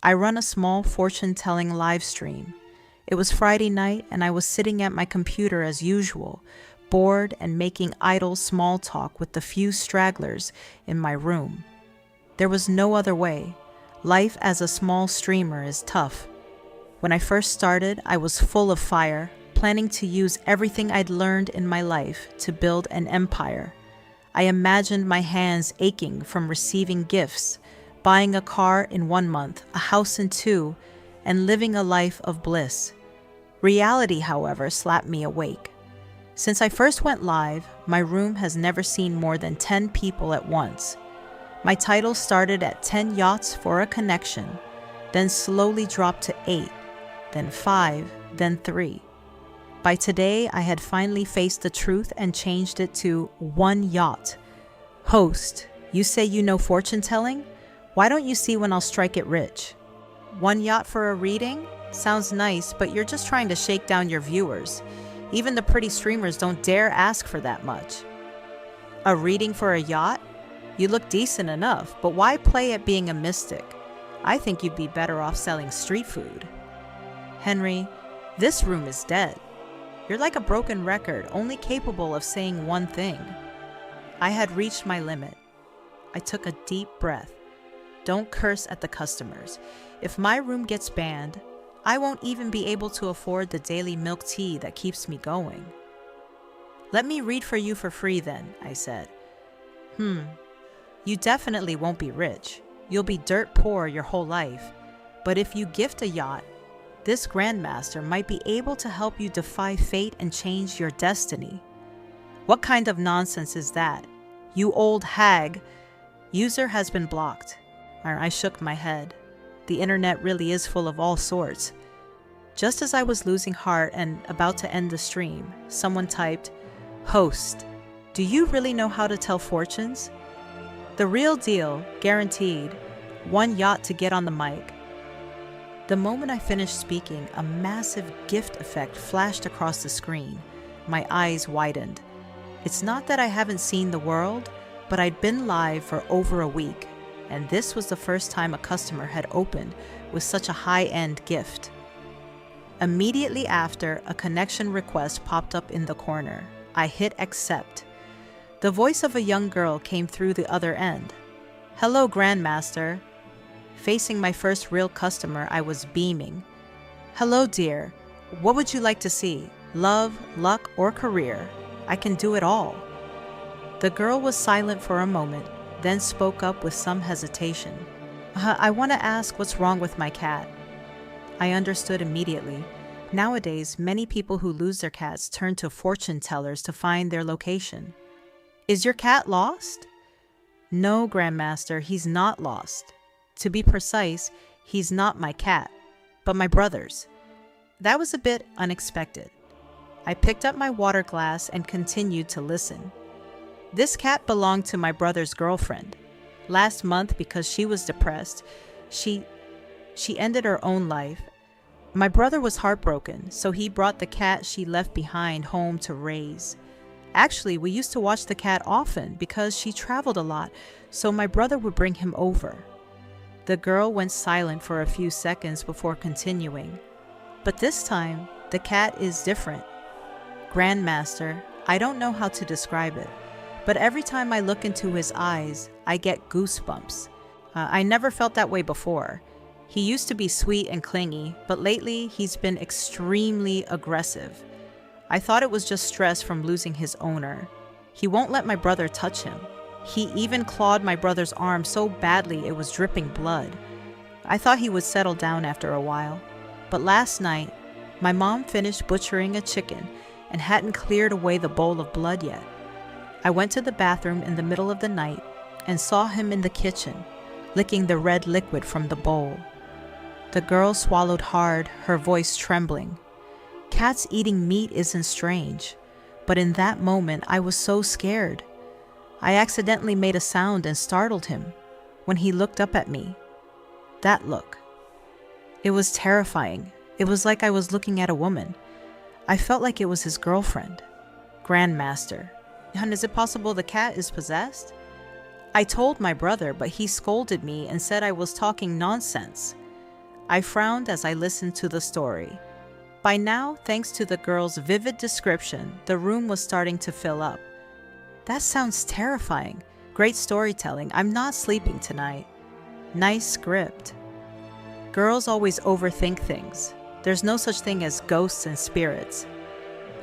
I run a small fortune-telling live stream. It was Friday night and I was sitting at my computer as usual, bored and making idle small talk with the few stragglers in my room. There was no other way. Life as a small streamer is tough. When I first started, I was full of fire, planning to use everything I'd learned in my life to build an empire. I imagined my hands aching from receiving gifts, buying a car in 1 month, a house in 2, and living a life of bliss. Reality, however, slapped me awake. Since I first went live, my room has never seen more than 10 people at once. My title started at 10 yachts for a connection, then slowly dropped to 8, then 5, then 3. By today, I had finally faced the truth and changed it to 1 yacht. Host, you say you know fortune telling? Why don't you see when I'll strike it rich? 1 yacht for a reading? Sounds nice, but you're just trying to shake down your viewers. Even the pretty streamers don't dare ask for that much. A reading for a yacht? You look decent enough, but why play at being a mystic? I think you'd be better off selling street food. Henry, this room is dead. You're like a broken record, only capable of saying one thing. I had reached my limit. I took a deep breath. Don't curse at the customers. If my room gets banned, I won't even be able to afford the daily milk tea that keeps me going. Let me read for you for free then, I said. You definitely won't be rich. You'll be dirt poor your whole life. But if you gift a yacht, this Grandmaster might be able to help you defy fate and change your destiny. What kind of nonsense is that? You old hag. User has been blocked. I shook my head. The internet really is full of all sorts. Just as I was losing heart and about to end the stream, someone typed, "Host, do you really know how to tell fortunes?" The real deal, guaranteed. 1 yacht to get on the mic. The moment I finished speaking, a massive gift effect flashed across the screen. My eyes widened. It's not that I haven't seen the world, but I'd been live for over a week, and this was the first time a customer had opened with such a high-end gift. Immediately after, a connection request popped up in the corner. I hit accept. The voice of a young girl came through the other end. "Hello, Grandmaster." Facing my first real customer, I was beaming. "Hello, dear. What would you like to see? Love, luck, or career? I can do it all." The girl was silent for a moment, then spoke up with some hesitation. I want to ask what's wrong with my cat." I understood immediately. Nowadays, many people who lose their cats turn to fortune tellers to find their location. "Is your cat lost?" "No, Grandmaster, he's not lost. To be precise, he's not my cat, but my brother's." That was a bit unexpected. I picked up my water glass and continued to listen. This cat belonged to my brother's girlfriend. Last month, because she was depressed, she ended her own life. My brother was heartbroken, so he brought the cat she left behind home to raise. Actually, we used to watch the cat often because she traveled a lot, so my brother would bring him over. The girl went silent for a few seconds before continuing. "But this time, the cat is different. Grandmaster, I don't know how to describe it, but every time I look into his eyes, I get goosebumps. I never felt that way before. He used to be sweet and clingy, but lately he's been extremely aggressive. I thought it was just stress from losing his owner. He won't let my brother touch him. He even clawed my brother's arm so badly it was dripping blood. I thought he would settle down after a while. But last night, my mom finished butchering a chicken and hadn't cleared away the bowl of blood yet. I went to the bathroom in the middle of the night and saw him in the kitchen, licking the red liquid from the bowl." The girl swallowed hard, her voice trembling. Cats eating meat isn't strange, but in that moment I was so scared. I accidentally made a sound and startled him when he looked up at me. That look. It was terrifying. It was like I was looking at a woman. I felt like it was his girlfriend. "Grandmaster, and is it possible the cat is possessed?" I told my brother, but he scolded me and said I was talking nonsense. I frowned as I listened to the story. By now, thanks to the girl's vivid description, the room was starting to fill up. That sounds terrifying. Great storytelling. I'm not sleeping tonight. Nice script. Girls always overthink things. There's no such thing as ghosts and spirits.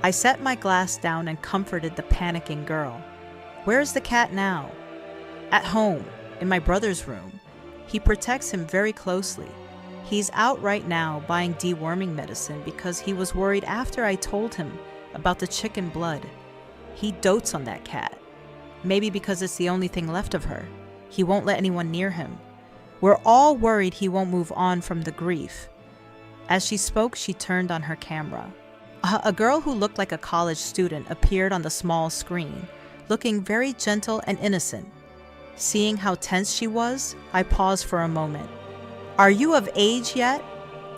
I set my glass down and comforted the panicking girl. Where's the cat now? At home, in my brother's room. He protects him very closely. He's out right now buying deworming medicine because he was worried after I told him about the chicken blood. He dotes on that cat. Maybe because it's the only thing left of her. He won't let anyone near him. We're all worried he won't move on from the grief. As she spoke, she turned on her camera. A girl who looked like a college student appeared on the small screen, looking very gentle and innocent. Seeing how tense she was, I paused for a moment. Are you of age yet?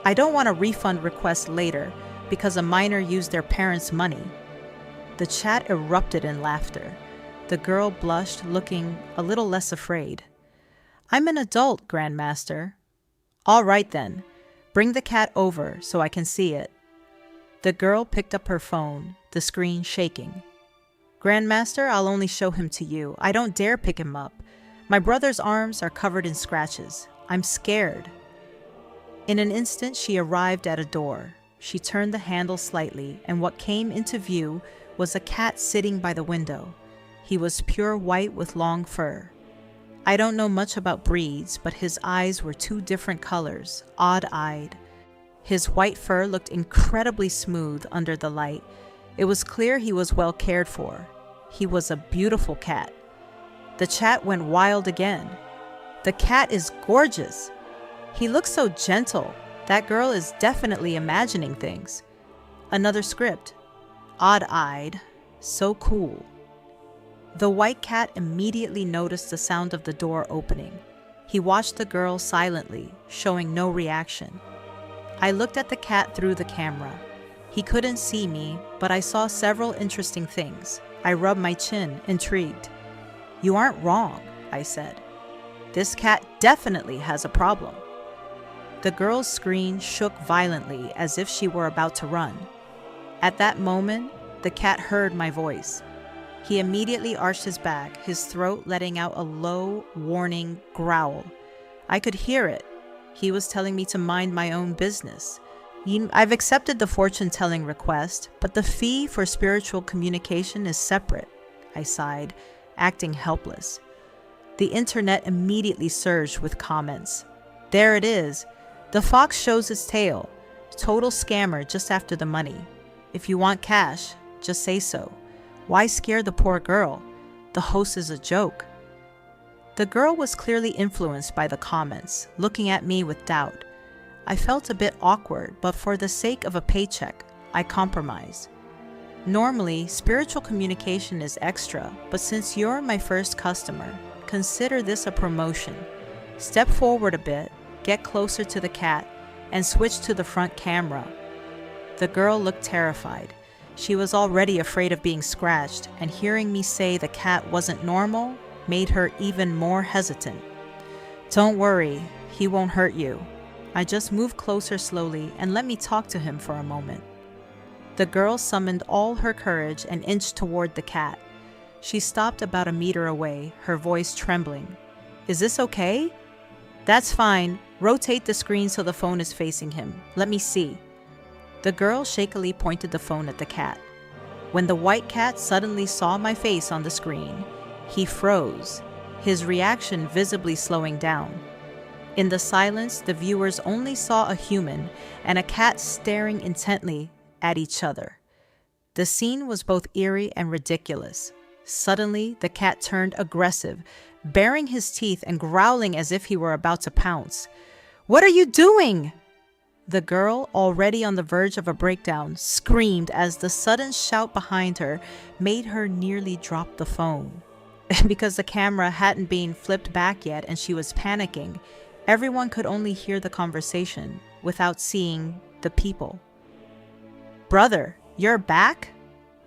I don't want a refund request later because a minor used their parents' money. The chat erupted in laughter. The girl blushed, looking a little less afraid. I'm an adult, Grandmaster. All right then. Bring the cat over so I can see it. The girl picked up her phone, the screen shaking. Grandmaster, I'll only show him to you. I don't dare pick him up. My brother's arms are covered in scratches. I'm scared. In an instant, she arrived at a door. She turned the handle slightly, and what came into view was a cat sitting by the window. He was pure white with long fur. I don't know much about breeds, but his eyes were two different colors, odd-eyed. His white fur looked incredibly smooth under the light. It was clear he was well cared for. He was a beautiful cat. The chat went wild again. The cat is gorgeous. He looks so gentle. That girl is definitely imagining things. Another script. Odd-eyed. So cool. The white cat immediately noticed the sound of the door opening. He watched the girl silently, showing no reaction. I looked at the cat through the camera. He couldn't see me, but I saw several interesting things. I rubbed my chin, intrigued. You aren't wrong, I said. This cat definitely has a problem. The girl's screen shook violently as if she were about to run. At that moment, the cat heard my voice. He immediately arched his back, his throat letting out a low, warning growl. I could hear it. He was telling me to mind my own business. I've accepted the fortune-telling request, but the fee for spiritual communication is separate, I sighed, acting helpless. The internet immediately surged with comments. There it is. The fox shows its tail. Total scammer just after the money. If you want cash, just say so. Why scare the poor girl? The host is a joke. The girl was clearly influenced by the comments, looking at me with doubt. I felt a bit awkward, but for the sake of a paycheck, I compromised. Normally, spiritual communication is extra, but since you're my first customer, consider this a promotion. Step forward a bit, get closer to the cat, and switch to the front camera. The girl looked terrified. She was already afraid of being scratched, and hearing me say the cat wasn't normal made her even more hesitant. Don't worry, he won't hurt you. I just moved closer slowly and let me talk to him for a moment. The girl summoned all her courage and inched toward the cat. She stopped about a meter away, her voice trembling. Is this okay? That's fine. Rotate the screen so the phone is facing him. Let me see. The girl shakily pointed the phone at the cat. When the white cat suddenly saw my face on the screen, he froze, his reaction visibly slowing down. In the silence, the viewers only saw a human and a cat staring intently at each other. The scene was both eerie and ridiculous. Suddenly, the cat turned aggressive, baring his teeth and growling as if he were about to pounce. What are you doing? The girl, already on the verge of a breakdown, screamed as the sudden shout behind her made her nearly drop the phone. Because the camera hadn't been flipped back yet and she was panicking, everyone could only hear the conversation without seeing the people. Brother, you're back?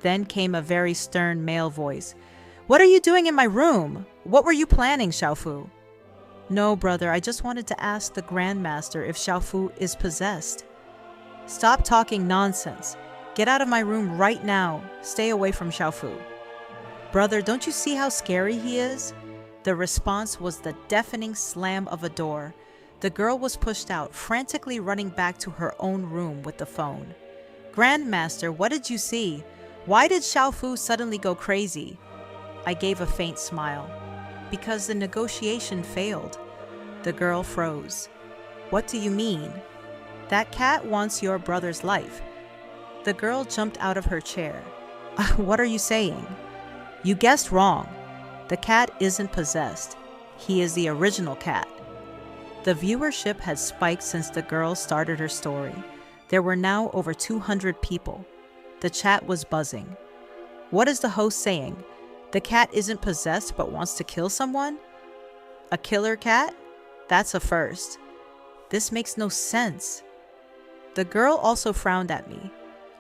Then came a very stern male voice. What are you doing in my room? What were you planning, Xiaofu? No, brother, I just wanted to ask the Grandmaster if Xiaofu is possessed. Stop talking nonsense. Get out of my room right now. Stay away from Xiaofu. Brother, don't you see how scary he is? The response was the deafening slam of a door. The girl was pushed out, frantically running back to her own room with the phone. Grandmaster, what did you see? Why did Xiaofu suddenly go crazy? I gave a faint smile. Because the negotiation failed. The girl froze. What do you mean? That cat wants your brother's life. The girl jumped out of her chair. What are you saying? You guessed wrong. The cat isn't possessed. He is the original cat. The viewership had spiked since the girl started her story. There were now over 200 people. The chat was buzzing. What is the host saying? The cat isn't possessed but wants to kill someone? A killer cat? That's a first. This makes no sense. The girl also frowned at me.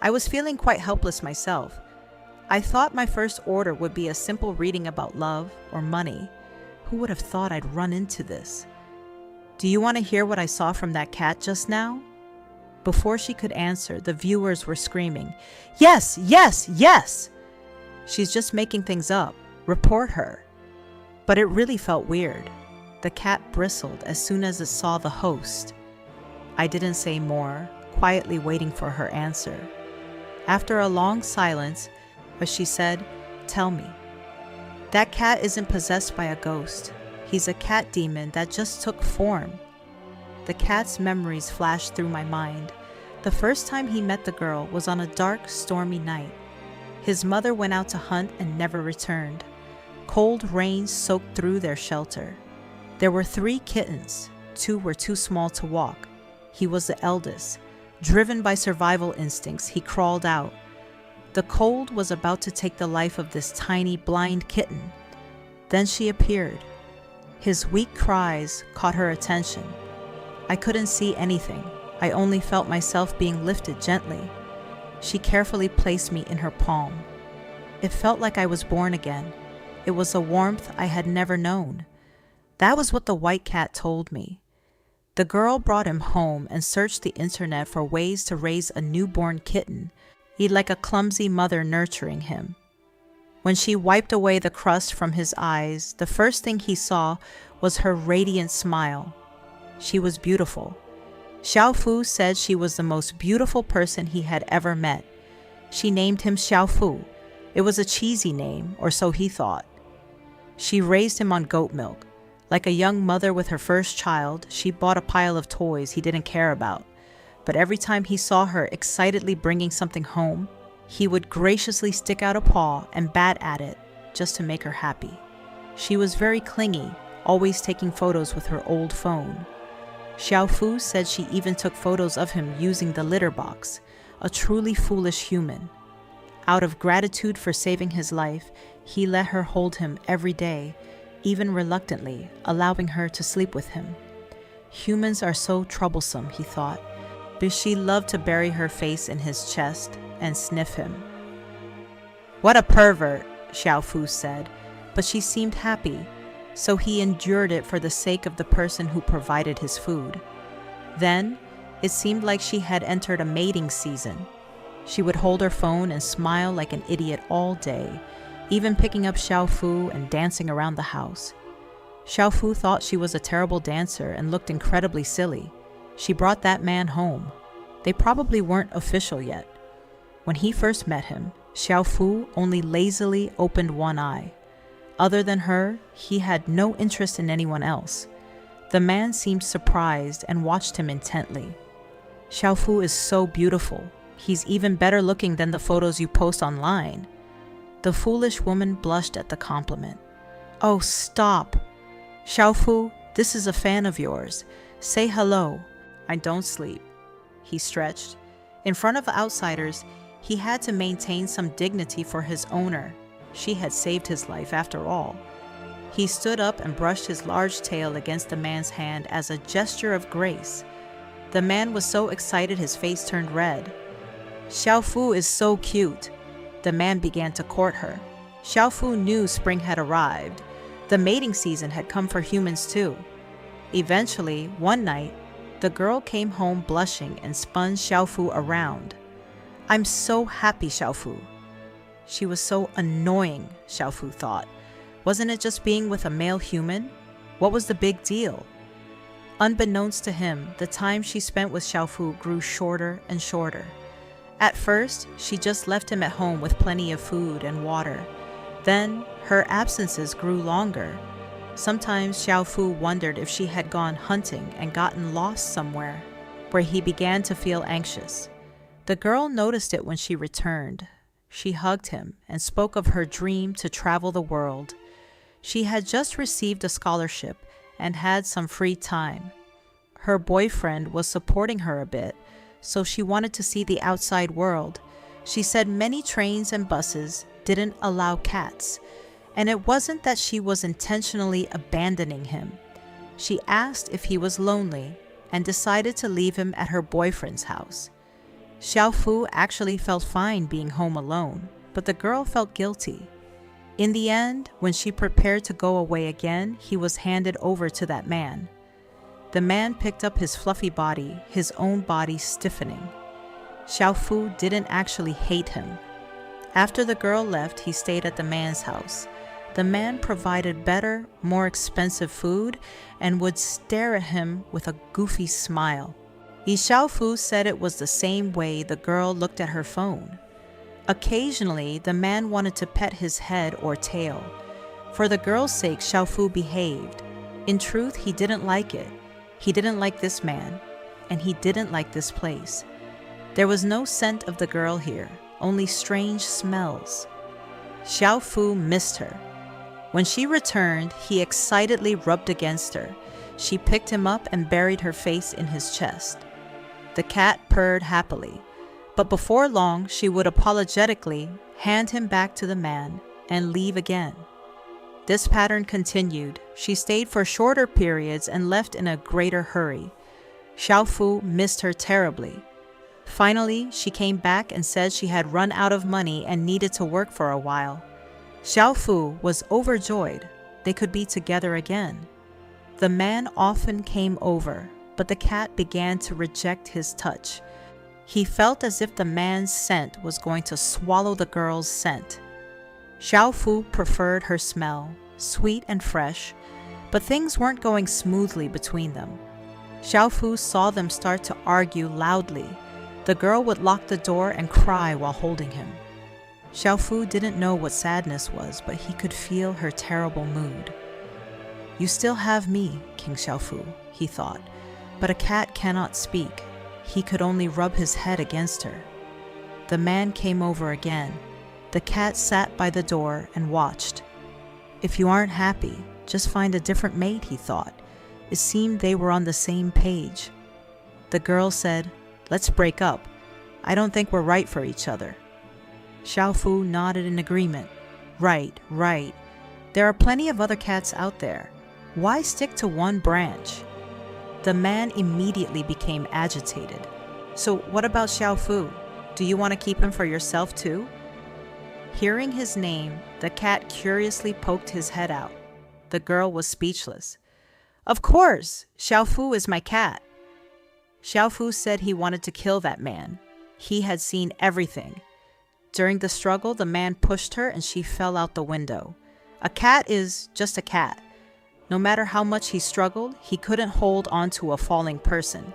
I was feeling quite helpless myself. I thought my first order would be a simple reading about love or money. Who would have thought I'd run into this? Do you want to hear what I saw from that cat just now? Before she could answer, the viewers were screaming, Yes, yes, yes! She's just making things up. Report her. But it really felt weird. The cat bristled as soon as it saw the host. I didn't say more, quietly waiting for her answer. After a long silence, she said, Tell me. That cat isn't possessed by a ghost. He's a cat demon that just took form. The cat's memories flashed through my mind. The first time he met the girl was on a dark, stormy night. His mother went out to hunt and never returned. Cold rain soaked through their shelter. There were 3 kittens. 2 were too small to walk. He was the eldest. Driven by survival instincts, he crawled out. The cold was about to take the life of this tiny, blind kitten. Then she appeared. His weak cries caught her attention. I couldn't see anything. I only felt myself being lifted gently. She carefully placed me in her palm. It felt like I was born again. It was a warmth I had never known. That was what the white cat told me. The girl brought him home and searched the internet for ways to raise a newborn kitten. He'd like a clumsy mother nurturing him. When she wiped away the crust from his eyes, the first thing he saw was her radiant smile. She was beautiful. Xiaofu said she was the most beautiful person he had ever met. She named him Xiaofu. It was a cheesy name, or so he thought. She raised him on goat milk. Like a young mother with her first child, she bought a pile of toys he didn't care about. But every time he saw her excitedly bringing something home, he would graciously stick out a paw and bat at it just to make her happy. She was very clingy, always taking photos with her old phone. Xiaofu said she even took photos of him using the litter box, a truly foolish human. Out of gratitude for saving his life, he let her hold him every day, even reluctantly, allowing her to sleep with him. Humans are so troublesome, he thought. But she loved to bury her face in his chest and sniff him. What a pervert, Xiaofu said, but she seemed happy, so he endured it for the sake of the person who provided his food. Then, it seemed like she had entered a mating season. She would hold her phone and smile like an idiot all day, even picking up Xiaofu and dancing around the house. Xiaofu thought she was a terrible dancer and looked incredibly silly. She brought that man home. They probably weren't official yet. When he first met him, Xiaofu only lazily opened one eye. Other than her, he had no interest in anyone else. The man seemed surprised and watched him intently. Xiaofu is so beautiful. He's even better looking than the photos you post online. The foolish woman blushed at the compliment. Oh, stop. Xiaofu, this is a fan of yours. Say hello. I don't sleep. He stretched. In front of outsiders, he had to maintain some dignity for his owner. She had saved his life after all. He stood up and brushed his large tail against the man's hand as a gesture of grace. The man was so excited his face turned red. Xiaofu is so cute. The man began to court her. Xiaofu knew spring had arrived. The mating season had come for humans too. Eventually, one night, the girl came home blushing and spun Xiaofu around. "I'm so happy, Xiaofu." She was so annoying, Xiaofu thought. Wasn't it just being with a male human? What was the big deal? Unbeknownst to him, the time she spent with Xiaofu grew shorter and shorter. At first, she just left him at home with plenty of food and water. Then, her absences grew longer. Sometimes Xiaofu wondered if she had gone hunting and gotten lost somewhere, where he began to feel anxious. The girl noticed it when she returned. She hugged him and spoke of her dream to travel the world. She had just received a scholarship and had some free time. Her boyfriend was supporting her a bit, so she wanted to see the outside world. She said many trains and buses didn't allow cats, and it wasn't that she was intentionally abandoning him. She asked if he was lonely and decided to leave him at her boyfriend's house. Xiaofu actually felt fine being home alone, but the girl felt guilty. In the end, when she prepared to go away again, he was handed over to that man. The man picked up his fluffy body, his own body stiffening. Xiaofu didn't actually hate him. After the girl left, he stayed at the man's house. The man provided better, more expensive food and would stare at him with a goofy smile. Yi Xiaofu said it was the same way the girl looked at her phone. Occasionally, the man wanted to pet his head or tail. For the girl's sake, Xiaofu behaved. In truth, he didn't like it. He didn't like this man, and he didn't like this place. There was no scent of the girl here, only strange smells. Xiaofu missed her. When she returned, he excitedly rubbed against her. She picked him up and buried her face in his chest. The cat purred happily, but before long she would apologetically hand him back to the man and leave again. This pattern continued. She stayed for shorter periods and left in a greater hurry. Xiaofu missed her terribly. Finally, she came back and said she had run out of money and needed to work for a while. Xiaofu was overjoyed. They could be together again. The man often came over, but the cat began to reject his touch. He felt as if the man's scent was going to swallow the girl's scent. Xiaofu preferred her smell, sweet and fresh, but things weren't going smoothly between them. Xiaofu saw them start to argue loudly. The girl would lock the door and cry while holding him. Xiaofu didn't know what sadness was, but he could feel her terrible mood. "You still have me, King Xiaofu," he thought, but a cat cannot speak. He could only rub his head against her. The man came over again. The cat sat by the door and watched. "If you aren't happy, just find a different mate," he thought. It seemed they were on the same page. The girl said, "Let's break up. I don't think we're right for each other." Xiaofu nodded in agreement. Right. There are plenty of other cats out there. Why stick to one branch? The man immediately became agitated. "So what about Xiaofu? Do you want to keep him for yourself too?" Hearing his name, the cat curiously poked his head out. The girl was speechless. "Of course, Xiaofu is my cat." Xiaofu said he wanted to kill that man. He had seen everything. During the struggle, the man pushed her and she fell out the window. A cat is just a cat. No matter how much he struggled, he couldn't hold onto a falling person.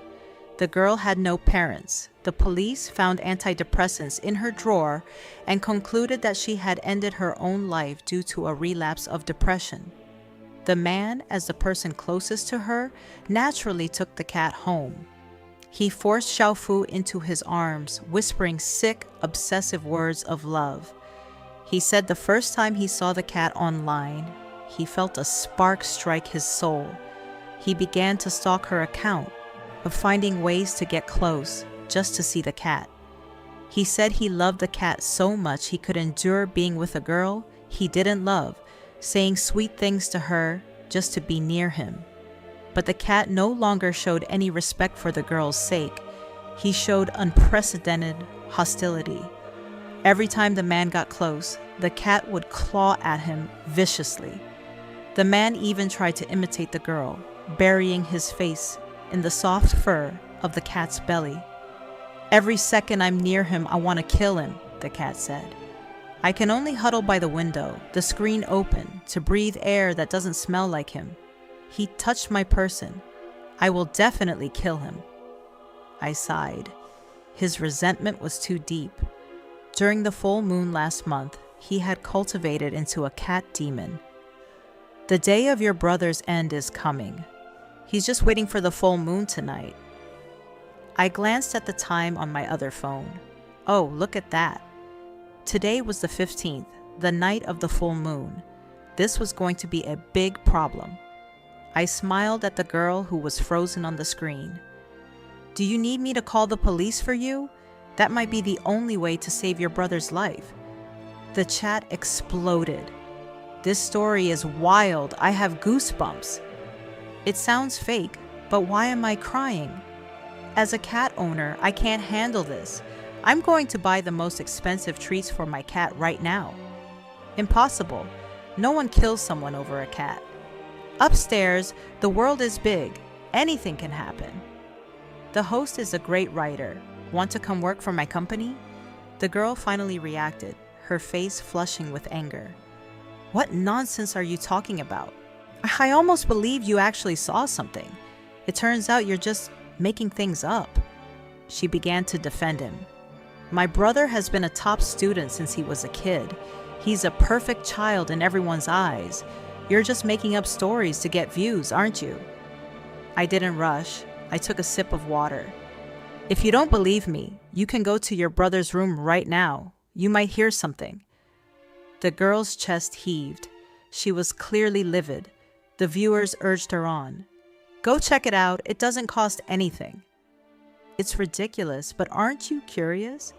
The girl had no parents. The police found antidepressants in her drawer and concluded that she had ended her own life due to a relapse of depression. The man, as the person closest to her, naturally took the cat home. He forced Xiaofu into his arms, whispering sick, obsessive words of love. He said the first time he saw the cat online, he felt a spark strike his soul. He began to stalk her account, of finding ways to get close, just to see the cat. He said he loved the cat so much he could endure being with a girl he didn't love, saying sweet things to her just to be near him. But the cat no longer showed any respect for the girl's sake. He showed unprecedented hostility. Every time the man got close, the cat would claw at him viciously. The man even tried to imitate the girl. burying his face in the soft fur of the cat's belly. "Every second I'm near him, I want to kill him," the cat said. I can only huddle by the window, the screen open, to breathe air that doesn't smell like him. He touched my person. I will definitely kill him. I sighed. His resentment was too deep. During the full moon last month, he had cultivated into a cat demon. The day of your brother's end is coming. He's just waiting for the full moon tonight. I glanced at the time on my other phone. Oh, look at that. Today was the 15th, the night of the full moon. This was going to be a big problem. I smiled at the girl who was frozen on the screen. "Do you need me to call the police for you? That might be the only way to save your brother's life." The chat exploded. "This story is wild. I have goosebumps." It sounds fake, but why am I crying? As a cat owner, I can't handle this. I'm going to buy the most expensive treats for my cat right now. Impossible. No one kills someone over a cat. Upstairs, the world is big. Anything can happen. The host is a great writer. Want to come work for my company? The girl finally reacted, her face flushing with anger. "What nonsense are you talking about? I almost believe you actually saw something. It turns out you're just making things up." She began to defend him. "My brother has been a top student since he was a kid. He's a perfect child in everyone's eyes. You're just making up stories to get views, aren't you?" I didn't rush. I took a sip of water. "If you don't believe me, you can go to your brother's room right now. You might hear something." The girl's chest heaved. She was clearly livid. The viewers urged her on. "Go check it out. It doesn't cost anything." It's ridiculous, but aren't you curious?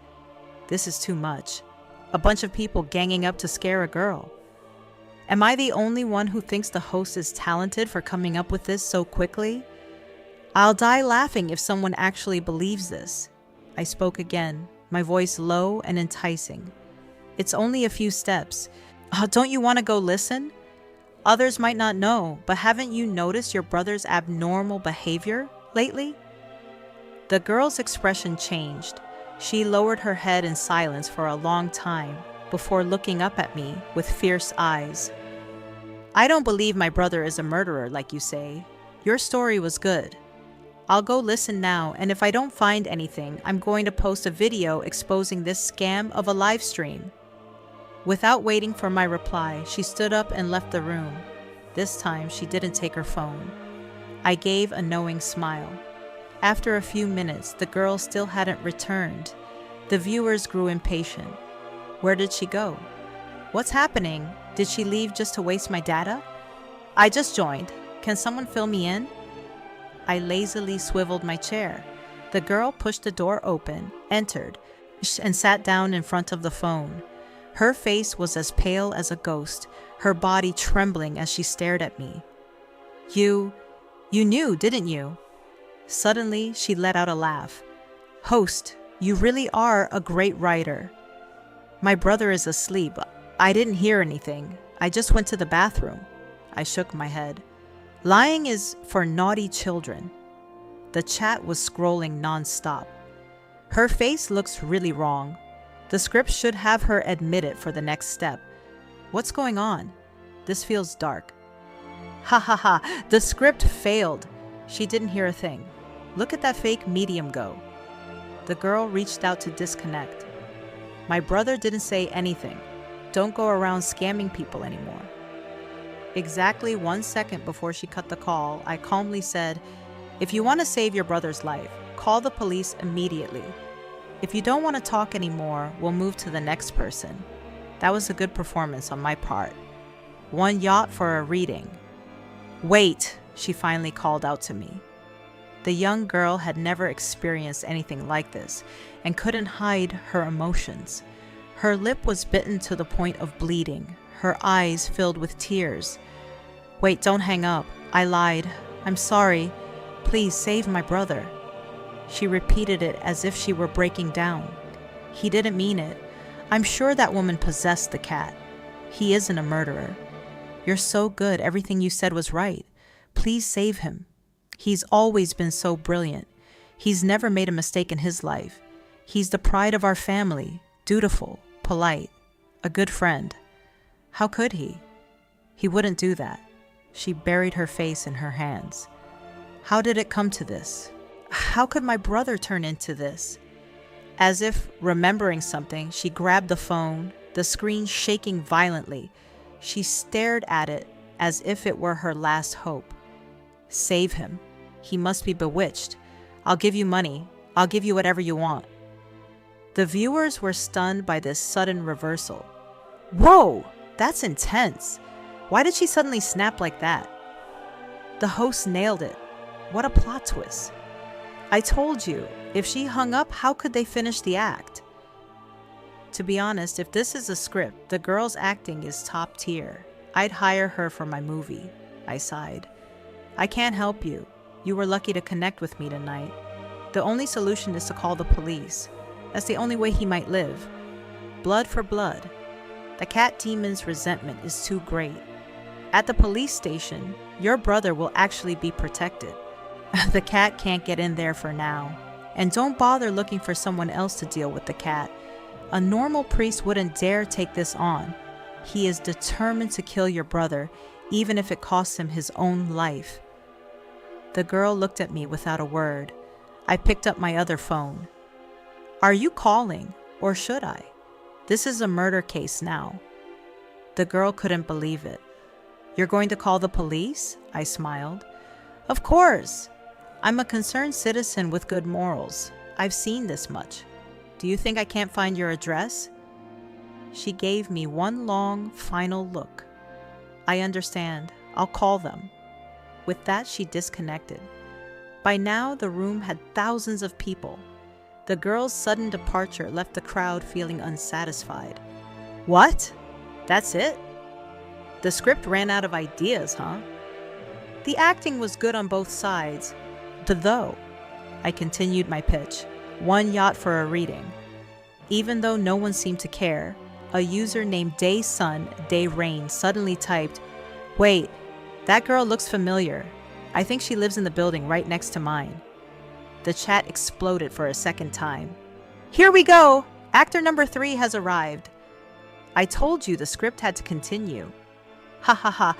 This is too much. A bunch of people ganging up to scare a girl. Am I the only one who thinks the host is talented for coming up with this so quickly? I'll die laughing if someone actually believes this. I spoke again, my voice low and enticing. "It's only a few steps. Don't you want to go listen? Others might not know, but haven't you noticed your brother's abnormal behavior lately?" The girl's expression changed. She lowered her head in silence for a long time before looking up at me with fierce eyes. "I don't believe my brother is a murderer like you say. Your story was good. I'll go listen now, and if I don't find anything, I'm going to post a video exposing this scam of a live stream." Without waiting for my reply, she stood up and left the room. This time, she didn't take her phone. I gave a knowing smile. After a few minutes, the girl still hadn't returned. The viewers grew impatient. Where did she go? What's happening? Did she leave just to waste my data? I just joined. Can someone fill me in? I lazily swiveled my chair. The girl pushed the door open, entered, and sat down in front of the phone. Her face was as pale as a ghost, her body trembling as she stared at me. You knew, didn't you?" Suddenly, she let out a laugh. "Host, you really are a great writer." "My brother is asleep. I didn't hear anything. I just went to the bathroom." I shook my head. "Lying is for naughty children." The chat was scrolling nonstop. "Her face looks really wrong. The script should have her admit it for the next step. What's going on? This feels dark." "Ha ha ha, the script failed." She didn't hear a thing. "Look at that fake medium go." The girl reached out to disconnect. "My brother didn't say anything. Don't go around scamming people anymore." Exactly 1 second before she cut the call, I calmly said, "If you want to save your brother's life, call the police immediately. If you don't want to talk anymore, we'll move to the next person." That was a good performance on my part. 1 yacht for a reading. "Wait," she finally called out to me. The young girl had never experienced anything like this and couldn't hide her emotions. Her lip was bitten to the point of bleeding, her eyes filled with tears. "Wait, don't hang up. I lied. I'm sorry. Please save my brother." She repeated it as if she were breaking down. "He didn't mean it. I'm sure that woman possessed the cat. He isn't a murderer. You're so good. Everything you said was right. Please save him. He's always been so brilliant. He's never made a mistake in his life. He's the pride of our family, dutiful, polite, a good friend. How could he? He wouldn't do that. She buried her face in her hands. How did it come to this? How could my brother turn into this? As if remembering something, she grabbed the phone, the screen shaking violently. She stared at it as if it were her last hope. Save him. He must be bewitched. I'll give you money. I'll give you whatever you want. The viewers were stunned by this sudden reversal. Whoa, that's intense. Why did she suddenly snap like that? The host nailed it. What a plot twist. I told you, if she hung up, how could they finish the act? To be honest, if this is a script, the girl's acting is top tier. I'd hire her for my movie. I sighed. I can't help you. You were lucky to connect with me tonight. The only solution is to call the police. That's the only way he might live. Blood for blood. The cat demon's resentment is too great. At the police station, your brother will actually be protected. The cat can't get in there for now. And don't bother looking for someone else to deal with the cat. A normal priest wouldn't dare take this on. He is determined to kill your brother, even if it costs him his own life. The girl looked at me without a word. I picked up my other phone. Are you calling, or should I? This is a murder case now. The girl couldn't believe it. You're going to call the police? I smiled. Of course. I'm a concerned citizen with good morals. I've seen this much. Do you think I can't find your address? She gave me one long, final look. I understand. I'll call them. With that, she disconnected. By now, the room had thousands of people. The girl's sudden departure left the crowd feeling unsatisfied. What? That's it? The script ran out of ideas, huh? The acting was good on both sides. Though, I continued my pitch. One yacht for a reading. Even though no one seemed to care, a user named Day Sun, Day Rain suddenly typed, "Wait, that girl looks familiar. I think she lives in the building right next to mine." The chat exploded for a second time. Here we go! Actor number 3 has arrived. I told you the script had to continue. Ha ha ha,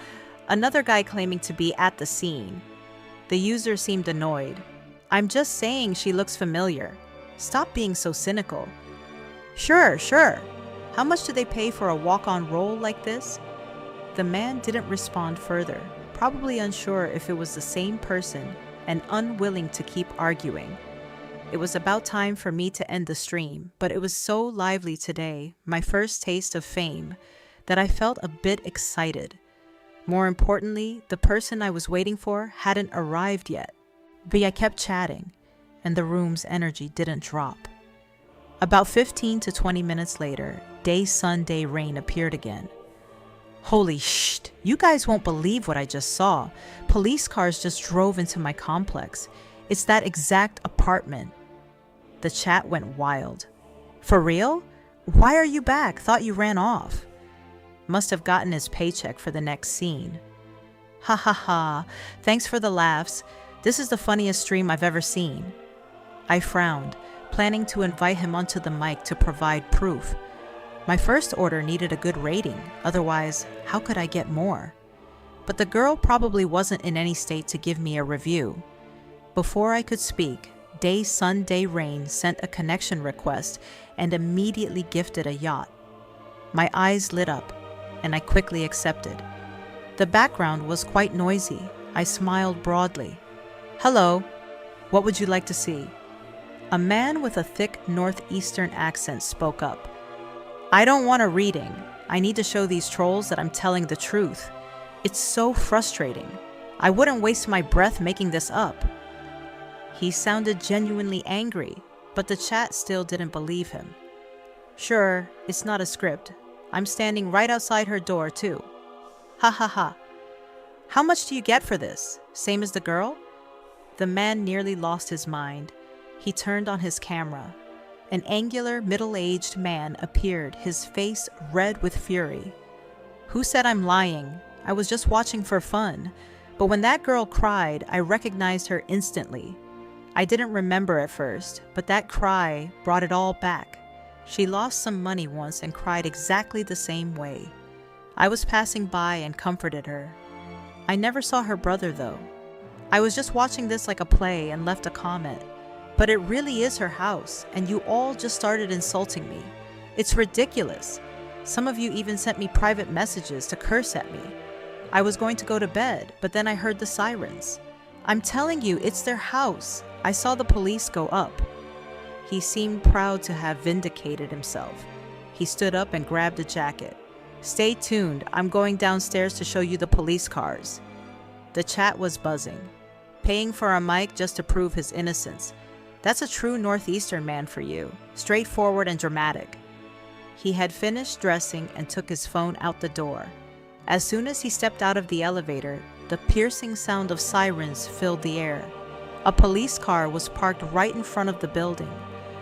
another guy claiming to be at the scene. The user seemed annoyed. I'm just saying she looks familiar. Stop being so cynical. Sure. How much do they pay for a walk-on role like this? The man didn't respond further, probably unsure if it was the same person and unwilling to keep arguing. It was about time for me to end the stream, but it was so lively today, my first taste of fame, that I felt a bit excited. More importantly, the person I was waiting for hadn't arrived yet. But I kept chatting, and the room's energy didn't drop. About 15 to 20 minutes later, Day Sun, Day Rain appeared again. Holy shit, you guys won't believe what I just saw. Police cars just drove into my complex. It's that exact apartment. The chat went wild. For real? Why are you back? Thought you ran off. Must have gotten his paycheck for the next scene. Ha ha ha, thanks for the laughs. This is the funniest stream I've ever seen. I frowned, planning to invite him onto the mic to provide proof. My first order needed a good rating, otherwise, how could I get more? But the girl probably wasn't in any state to give me a review. Before I could speak, Day Sun, Day Rain sent a connection request and immediately gifted a yacht. My eyes lit up, and I quickly accepted. The background was quite noisy. I smiled broadly. Hello, what would you like to see? A man with a thick northeastern accent spoke up. I don't want a reading. I need to show these trolls that I'm telling the truth. It's so frustrating. I wouldn't waste my breath making this up. He sounded genuinely angry, but the chat still didn't believe him. Sure, it's not a script. I'm standing right outside her door, too. Ha ha ha. How much do you get for this? Same as the girl? The man nearly lost his mind. He turned on his camera. An angular, middle-aged man appeared, his face red with fury. Who said I'm lying? I was just watching for fun. But when that girl cried, I recognized her instantly. I didn't remember at first, but that cry brought it all back. She lost some money once and cried exactly the same way. I was passing by and comforted her. I never saw her brother though. I was just watching this like a play and left a comment. But it really is her house, and you all just started insulting me. It's ridiculous. Some of you even sent me private messages to curse at me. I was going to go to bed, but then I heard the sirens. I'm telling you, it's their house. I saw the police go up. He seemed proud to have vindicated himself. He stood up and grabbed a jacket. Stay tuned. I'm going downstairs to show you the police cars. The chat was buzzing. Paying for a mic just to prove his innocence. That's a true Northeastern man for you. Straightforward and dramatic. He had finished dressing and took his phone out the door. As soon as he stepped out of the elevator, the piercing sound of sirens filled the air. A police car was parked right in front of the building.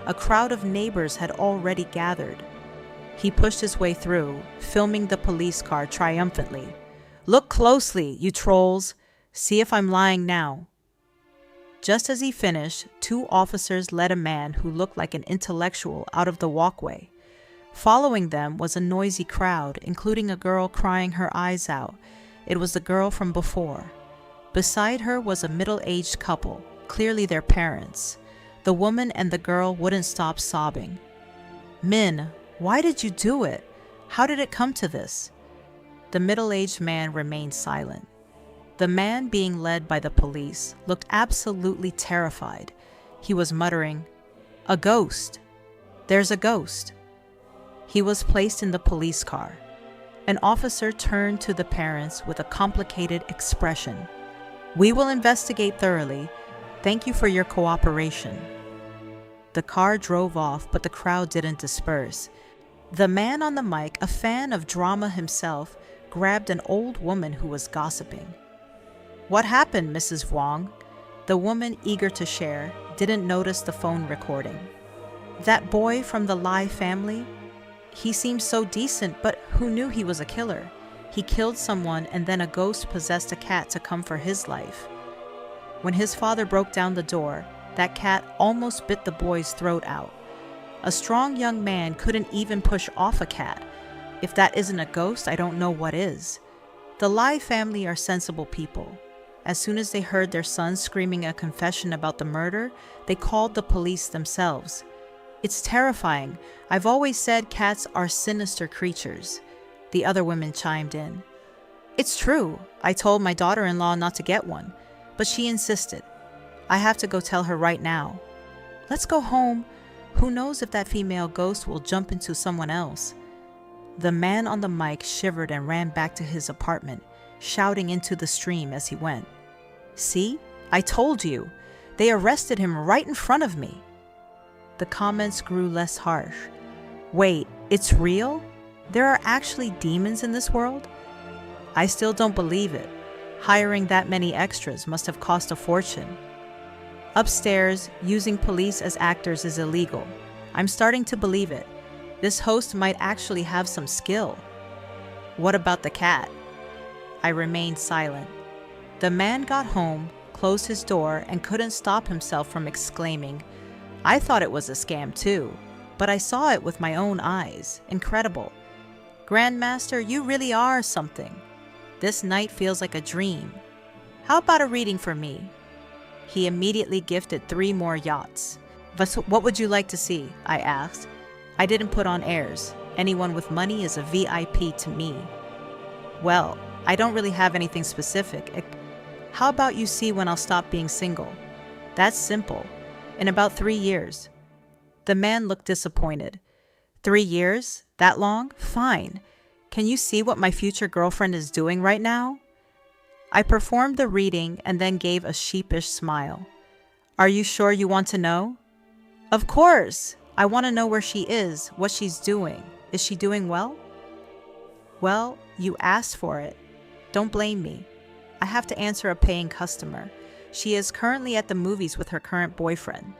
A crowd of neighbors had already gathered. He pushed his way through, filming the police car triumphantly. Look closely, you trolls. See if I'm lying now. Just as he finished, 2 officers led a man who looked like an intellectual out of the walkway. Following them was a noisy crowd, including a girl crying her eyes out. It was the girl from before. Beside her was a middle-aged couple, clearly their parents. The woman and the girl wouldn't stop sobbing. Min, why did you do it? How did it come to this? The middle-aged man remained silent. The man being led by the police looked absolutely terrified. He was muttering, "A ghost! There's a ghost!" He was placed in the police car. An officer turned to the parents with a complicated expression. "We will investigate thoroughly. Thank you for your cooperation." The car drove off, but the crowd didn't disperse. The man on the mic, a fan of drama himself, grabbed an old woman who was gossiping. "What happened, Mrs. Wong?" The woman, eager to share, didn't notice the phone recording. "That boy from the Lai family? He seemed so decent, but who knew he was a killer? He killed someone and then a ghost possessed a cat to come for his life. When his father broke down the door, that cat almost bit the boy's throat out. A strong young man couldn't even push off a cat. If that isn't a ghost, I don't know what is." The Lai family are sensible people. As soon as they heard their son screaming a confession about the murder, they called the police themselves. "It's terrifying. I've always said cats are sinister creatures." The other women chimed in. "It's true. I told my daughter-in-law not to get one, but she insisted. I have to go tell her right now. Let's go home. Who knows if that female ghost will jump into someone else." The man on the mic shivered and ran back to his apartment, shouting into the stream as he went. "See? I told you. They arrested him right in front of me." The comments grew less harsh. "Wait, it's real? There are actually demons in this world?" "I still don't believe it. Hiring that many extras must have cost a fortune." "Upstairs, using police as actors is illegal. I'm starting to believe it. This host might actually have some skill." "What about the cat?" I remained silent. The man got home, closed his door, and couldn't stop himself from exclaiming, "I thought it was a scam too, but I saw it with my own eyes. Incredible. Grandmaster, you really are something. This night feels like a dream. How about a reading for me?" He immediately gifted 3 more yachts. "But what would you like to see?" I asked. I didn't put on airs. Anyone with money is a VIP to me. "Well, I don't really have anything specific. How about you see when I'll stop being single? That's simple. In about 3 years." The man looked disappointed. 3 years? That long? Fine. Can you see what my future girlfriend is doing right now? I performed the reading and then gave a sheepish smile. "Are you sure you want to know?" "Of course. I want to know where she is, what she's doing. Is she doing well?" "Well, you asked for it. Don't blame me. I have to answer a paying customer. She is currently at the movies with her current boyfriend."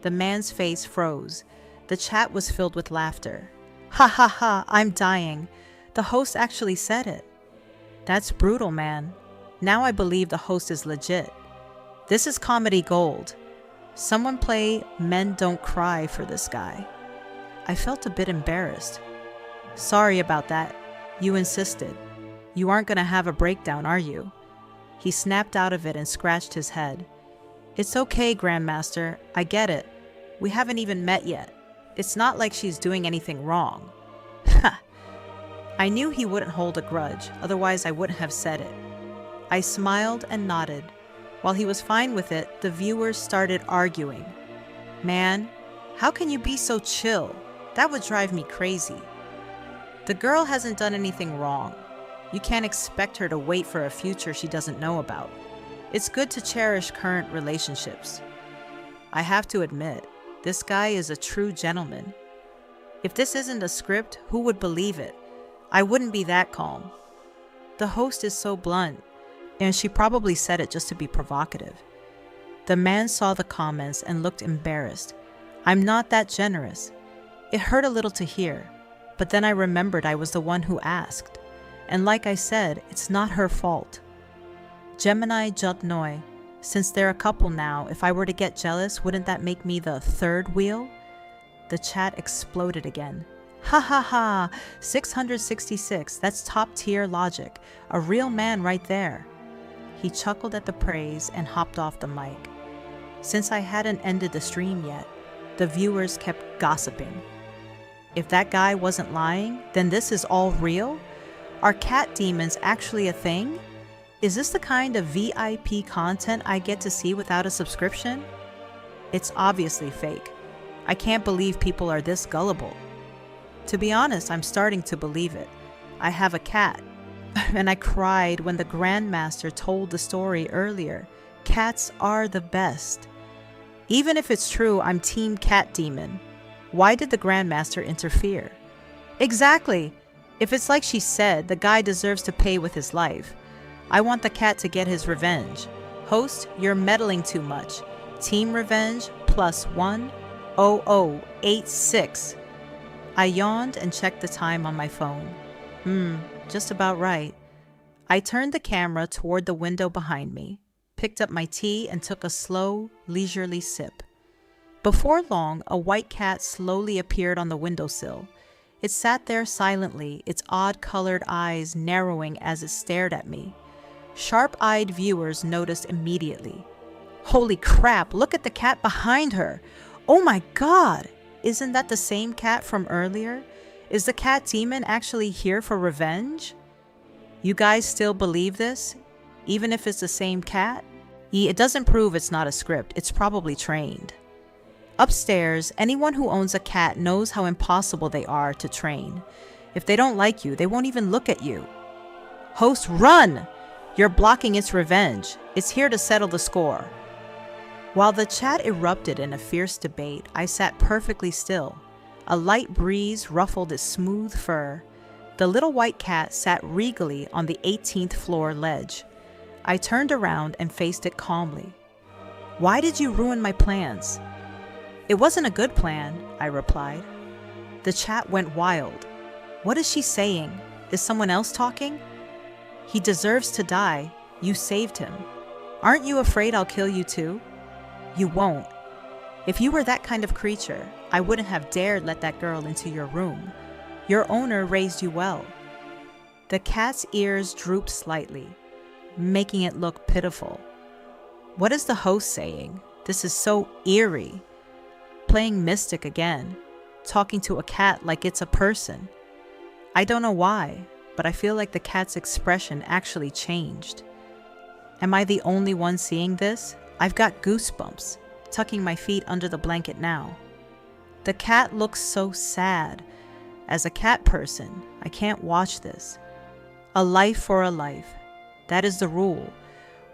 The man's face froze. The chat was filled with laughter. "Ha ha ha, I'm dying. The host actually said it." "That's brutal, man." Now I believe the host is legit. This is comedy gold. Someone play Men Don't Cry for this guy. I felt a bit embarrassed. Sorry about that. You insisted. You aren't going to have a breakdown, are you? He snapped out of it and scratched his head. It's okay, Grandmaster. I get it. We haven't even met yet. It's not like she's doing anything wrong. Ha! I knew he wouldn't hold a grudge, otherwise I wouldn't have said it. I smiled and nodded. While he was fine with it, the viewers started arguing. Man, how can you be so chill? That would drive me crazy. The girl hasn't done anything wrong. You can't expect her to wait for a future she doesn't know about. It's good to cherish current relationships. I have to admit, this guy is a true gentleman. If this isn't a script, who would believe it? I wouldn't be that calm. The host is so blunt, and she probably said it just to be provocative. The man saw the comments and looked embarrassed. I'm not that generous. It hurt a little to hear, but then I remembered I was the one who asked. And like I said, it's not her fault. Gemini Jutnoi, since they're a couple now, if I were to get jealous, wouldn't that make me the third wheel? The chat exploded again. Ha ha ha, 666, that's top tier logic. A real man right there. He chuckled at the praise and hopped off the mic. Since I hadn't ended the stream yet, the viewers kept gossiping. If that guy wasn't lying, then this is all real? Are cat demons actually a thing? Is this the kind of VIP content I get to see without a subscription? It's obviously fake. I can't believe people are this gullible. To be honest, I'm starting to believe it. I have a cat, and I cried when the Grandmaster told the story earlier. Cats are the best. Even if it's true, I'm Team Cat Demon. Why did the Grandmaster interfere? Exactly. If it's like she said, the guy deserves to pay with his life. I want the cat to get his revenge. Host, you're meddling too much. Team Revenge plus 10086. I yawned and checked the time on my phone. Just about right. I turned the camera toward the window behind me, picked up my tea, and took a slow, leisurely sip. Before long, a white cat slowly appeared on the windowsill. It sat there silently, its odd-colored eyes narrowing as it stared at me. Sharp-eyed viewers noticed immediately. Holy crap, look at the cat behind her! Oh my god! Isn't that the same cat from earlier? Is the cat demon actually here for revenge? You guys still believe this? Even if it's the same cat? It doesn't prove it's not a script, it's probably trained. Upstairs, anyone who owns a cat knows how impossible they are to train. If they don't like you, they won't even look at you. Host, run! You're blocking its revenge. It's here to settle the score. While the chat erupted in a fierce debate, I sat perfectly still. A light breeze ruffled its smooth fur. The little white cat sat regally on the 18th floor ledge. I turned around and faced it calmly. Why did you ruin my plans? It wasn't a good plan, I replied. The chat went wild. What is she saying? Is someone else talking? He deserves to die. You saved him. Aren't you afraid I'll kill you too? You won't. If you were that kind of creature, I wouldn't have dared let that girl into your room. Your owner raised you well. The cat's ears drooped slightly, making it look pitiful. What is the host saying? This is so eerie. Playing mystic again, talking to a cat like it's a person. I don't know why, but I feel like the cat's expression actually changed. Am I the only one seeing this? I've got goosebumps, tucking my feet under the blanket now. The cat looks so sad. As a cat person, I can't watch this. A life for a life. That is the rule.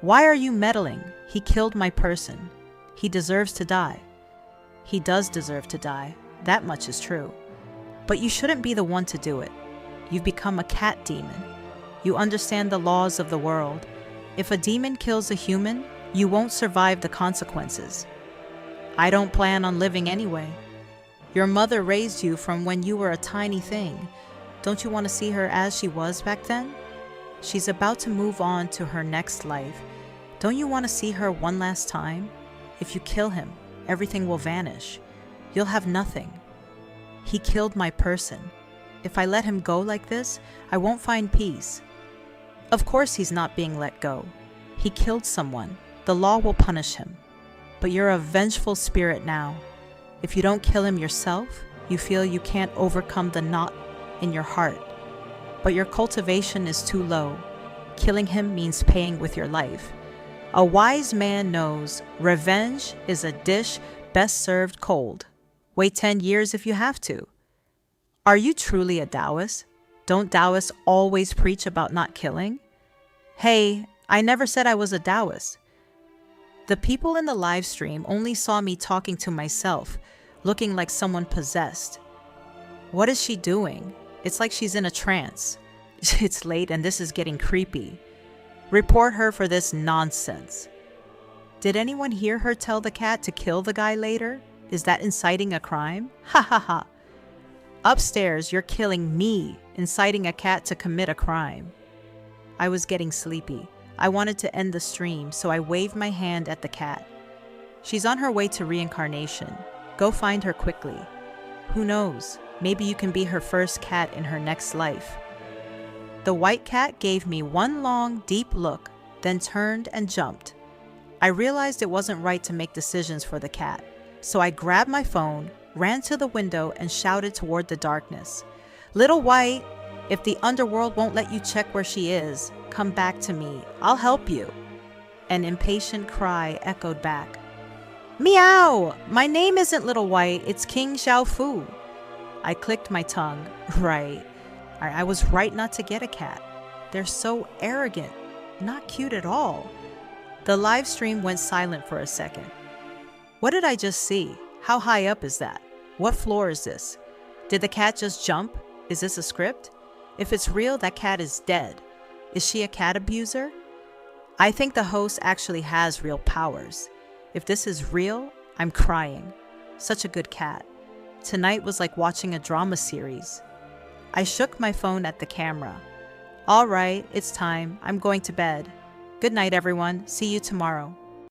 Why are you meddling? He killed my person. He deserves to die. He does deserve to die. That much is true. But you shouldn't be the one to do it. You've become a cat demon. You understand the laws of the world. If a demon kills a human, you won't survive the consequences. I don't plan on living anyway. Your mother raised you from when you were a tiny thing. Don't you want to see her as she was back then? She's about to move on to her next life. Don't you want to see her one last time? If you kill him, everything will vanish. You'll have nothing. He killed my person. If I let him go like this, I won't find peace. Of course he's not being let go. He killed someone. The law will punish him. But you're a vengeful spirit now. If you don't kill him yourself, you feel you can't overcome the knot in your heart. But your cultivation is too low. Killing him means paying with your life. A wise man knows revenge is a dish best served cold. Wait 10 years if you have to. Are you truly a Taoist? Don't Taoists always preach about not killing? Hey, I never said I was a Taoist. The people in the live stream only saw me talking to myself, looking like someone possessed. What is she doing? It's like she's in a trance. It's late and this is getting creepy. Report her for this nonsense. Did anyone hear her tell the cat to kill the guy later? Is that inciting a crime? Ha ha ha. Upstairs, you're killing me, inciting a cat to commit a crime. I was getting sleepy. I wanted to end the stream, so I waved my hand at the cat. She's on her way to reincarnation. Go find her quickly. Who knows? Maybe you can be her first cat in her next life. The white cat gave me one long, deep look, then turned and jumped. I realized it wasn't right to make decisions for the cat, so I grabbed my phone, ran to the window, and shouted toward the darkness. Little White, if the underworld won't let you check where she is, come back to me. I'll help you. An impatient cry echoed back. Meow! My name isn't Little White, it's King Xiaofu. I clicked my tongue. Right. I was right not to get a cat. They're so arrogant. Not cute at all. The live stream went silent for a second. What did I just see? How high up is that? What floor is this? Did the cat just jump? Is this a script? If it's real, that cat is dead. Is she a cat abuser? I think the host actually has real powers. If this is real, I'm crying. Such a good cat. Tonight was like watching a drama series. I shook my phone at the camera. All right, it's time. I'm going to bed. Good night, everyone. See you tomorrow.